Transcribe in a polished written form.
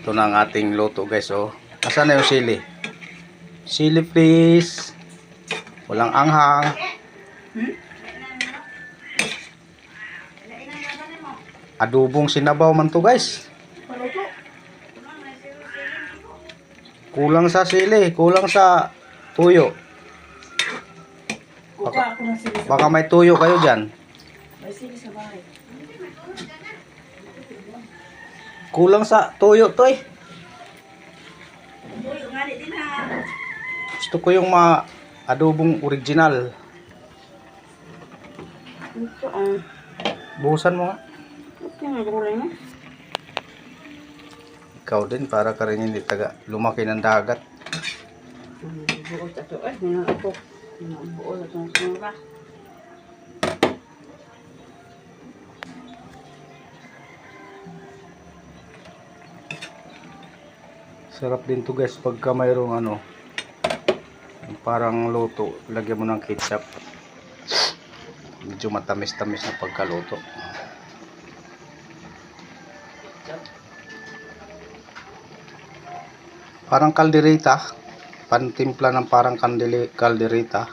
Ito na ang ating luto guys. Oh. Asan na yung sili? Sili please. Walang anghang. Adobong sinabaw man to guys. Kulang sa sili, kulang sa tuyo. Baka may tuyo kayo dyan. May sili sa bahay. Kulang sa tuyo to eh. Tuyo nga din ha. Gusto ko yung adobong original. Ito Buhusan mo nga. ito nga gulay mo. Ikaw din para ka rin hindi lumaki ng dagat. Buol ito ay. Ako. Buol ito ng sumura. Sarap din to guys pagka mayroong parang luto, lagyan mo ng ketchup. Medyo matamis-tamis na pagkaluto. Parang kaldereta, pantimpla ng parang kaldereta.